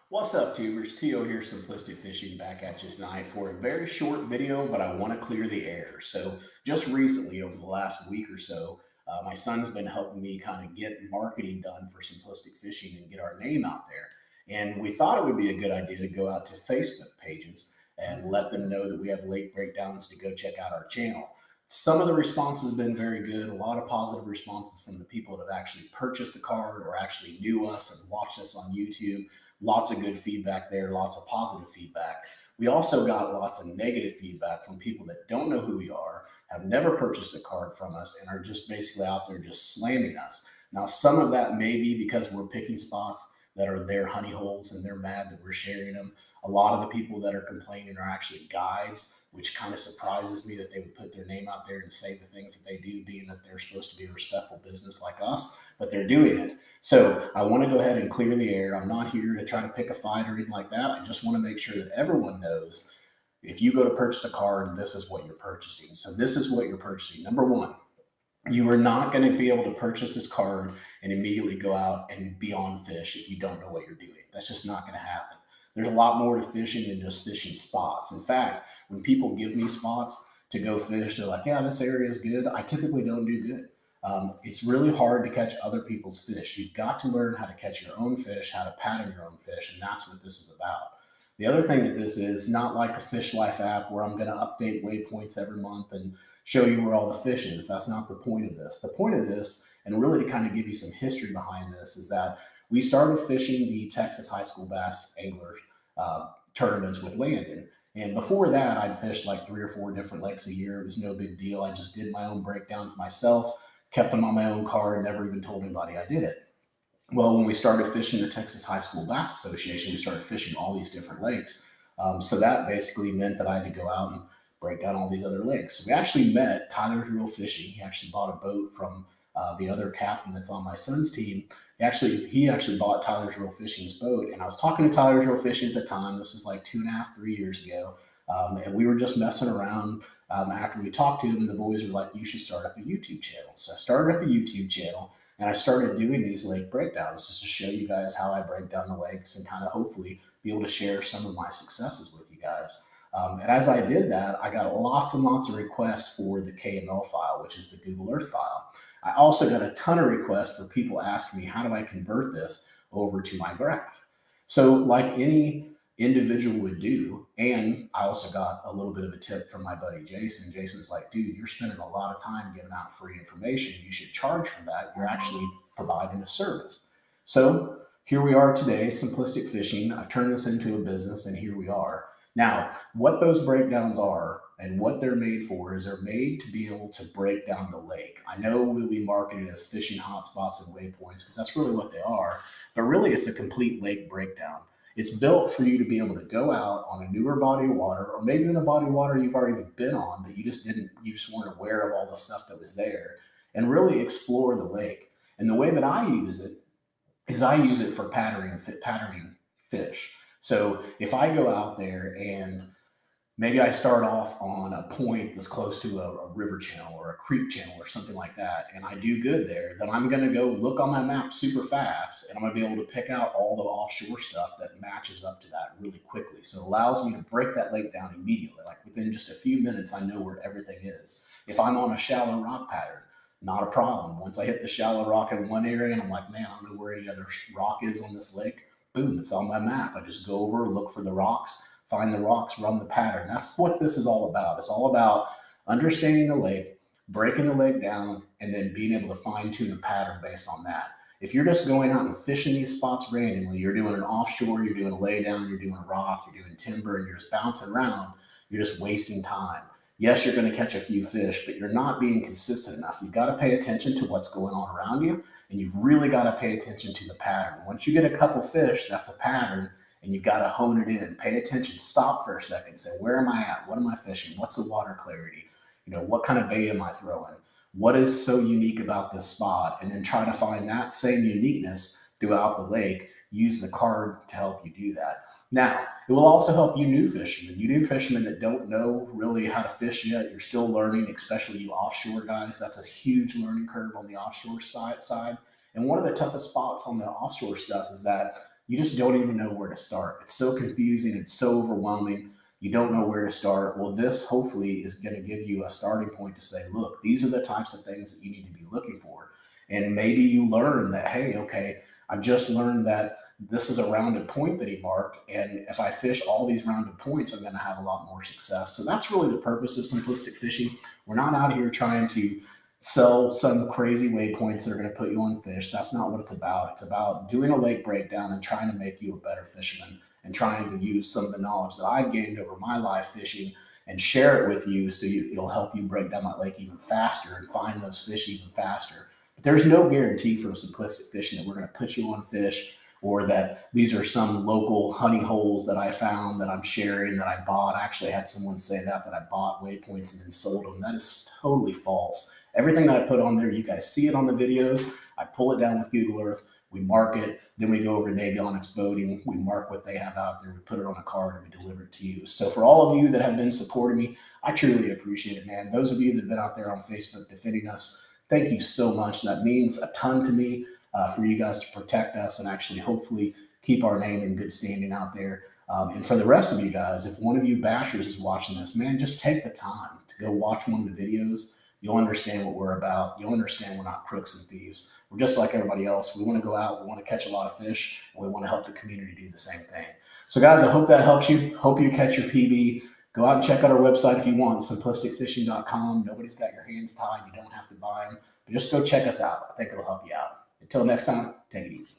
What's up, tubers? Tio here, Simplistic Fishing, back at you tonight for a very short video, but I want to clear the air. So, just recently, over the last week or so, my son's been helping me kind of get marketing done for Simplistic Fishing and get our name out there. And we thought it would be a good idea to go out to Facebook pages and let them know that we have lake breakdowns to go check out our channel. Some of the responses have been very good, a lot of positive responses from the people that have actually purchased the card or actually knew us and watched us on YouTube. Lots of good feedback there, lots of positive feedback. We also got lots of negative feedback from people that don't know who we are, have never purchased a card from us, and are just basically out there just slamming us. Now, some of that may be because we're picking spots that are their honey holes and they're mad that we're sharing them. A lot of the people that are complaining are actually guides, which kind of surprises me that they would put their name out there and say the things that they do, being that they're supposed to be a respectful business like us, but they're doing it. So I want to go ahead and clear the air. I'm not here to try to pick a fight or anything like that. I just want to make sure that everyone knows if you go to purchase a card, this is what you're purchasing. So this is what you're purchasing. Number one, you are not going to be able to purchase this card and immediately go out and be on fish if you don't know what you're doing. That's just not going to happen. There's a lot more to fishing than just fishing spots. In fact, when people give me spots to go fish, they're like, yeah, this area is good. I typically don't do good. It's really hard to catch other people's fish. You've got to learn how to catch your own fish, how to pattern your own fish, and that's what this is about. The other thing that this is not like a Fish Life app where I'm going to update waypoints every month and show you where all the fish is. That's not the point of this. The point of this, and really to kind of give you some history behind this, is that we started fishing the Texas high school bass angler tournaments with Landon. And before that, I'd fished like 3 or 4 different lakes a year. It was no big deal. I just did my own breakdowns myself, kept them on my own card, never even told anybody I did it. Well, when we started fishing the Texas High School Bass Association, we started fishing all these different lakes. So that basically meant that I had to go out and break down all these other lakes. So we actually met Tyler's Real Fishing. He actually bought a boat from the other captain that's on my son's team. He actually bought Tyler's Real Fishing's boat, and I was talking to Tyler's Real Fishing at the time. This is like 2.5, 3 years ago, and we were just messing around. After we talked to him, and the boys were like, "You should start up a YouTube channel." So I started up a YouTube channel, and I started doing these lake breakdowns just to show you guys how I break down the lakes and kind of hopefully be able to share some of my successes with you guys. And as I did that, I got lots and lots of requests for the KML file, which is the Google Earth file. I also got a ton of requests for people asking me, how do I convert this over to my graph? So, like any individual would do, and I also got a little bit of a tip from my buddy Jason. Jason was like, dude, you're spending a lot of time giving out free information. You should charge for that. You're actually providing a service. So, here we are today, Simplistic Fishing. I've turned this into a business, and here we are. Now, what those breakdowns are and what they're made for is they're made to be able to break down the lake. I know that we market it as fishing hotspots and waypoints because that's really what they are, but really it's a complete lake breakdown. It's built for you to be able to go out on a newer body of water, or maybe in a body of water you've already been on, but you just weren't aware of all the stuff that was there, and really explore the lake. And the way that I use it is I use it for patterning fish. So if I go out there and maybe I start off on a point that's close to a river channel or a creek channel or something like that, and I do good there, then I'm going to go look on my map super fast, and I'm going to be able to pick out all the offshore stuff that matches up to that really quickly. So it allows me to break that lake down immediately. Like within just a few minutes, I know where everything is. If I'm on a shallow rock pattern, not a problem. Once I hit the shallow rock in one area and I'm like, man, I don't know where any other rock is on this lake, boom, it's on my map. I just go over, look for the rocks, find the rocks, run the pattern. That's what this is all about. It's all about understanding the lake, breaking the lake down, and then being able to fine tune a pattern based on that. If you're just going out and fishing these spots randomly, you're doing an offshore, you're doing a laydown, you're doing a rock, you're doing timber, and you're just bouncing around, you're just wasting time. Yes, you're going to catch a few fish, but you're not being consistent enough. You've got to pay attention to what's going on around you, and you've really got to pay attention to the pattern. Once you get a couple fish, that's a pattern, and you've got to hone it in. Pay attention. Stop for a second. Say, where am I at? What am I fishing? What's the water clarity? What kind of bait am I throwing? What is so unique about this spot? And then try to find that same uniqueness throughout the lake. Use the card to help you do that. Now, it will also help you new fishermen that don't know really how to fish yet. You're still learning, especially you offshore guys. That's a huge learning curve on the offshore side. And one of the toughest spots on the offshore stuff is that you just don't even know where to start. It's so confusing. It's so overwhelming. You don't know where to start. Well, this hopefully is going to give you a starting point to say, look, these are the types of things that you need to be looking for. And maybe you learn that, hey, okay, I've just learned that this is a rounded point that he marked. And if I fish all these rounded points, I'm going to have a lot more success. So that's really the purpose of simplistic fishing. We're not out here trying to sell some crazy waypoints that are going to put you on fish. That's not what it's about. It's about doing a lake breakdown and trying to make you a better fisherman and trying to use some of the knowledge that I've gained over my life fishing and share it with you so it'll help you break down that lake even faster and find those fish even faster. But there's no guarantee from simplistic fishing that we're going to put you on fish or that these are some local honey holes that I found that I'm sharing that I bought. I actually had someone say that I bought waypoints and then sold them. That is totally false. Everything that I put on there, you guys see it on the videos. I pull it down with Google Earth. We mark it. Then we go over to Navionics Boating. We mark what they have out there. We put it on a card and we deliver it to you. So for all of you that have been supporting me, I truly appreciate it, man. Those of you that have been out there on Facebook defending us, thank you so much. That means a ton to me for you guys to protect us and actually hopefully keep our name in good standing out there. And for the rest of you guys, if one of you bashers is watching this, man, just take the time to go watch one of the videos. You'll understand what we're about. You'll understand we're not crooks and thieves. We're just like everybody else. We want to go out. We want to catch a lot of fish. And we want to help the community do the same thing. So, guys, I hope that helps you. Hope you catch your PB. Go out and check out our website if you want, simplisticfishing.com. Nobody's got your hands tied. You don't have to buy them. But just go check us out. I think it'll help you out. Until next time, take it easy.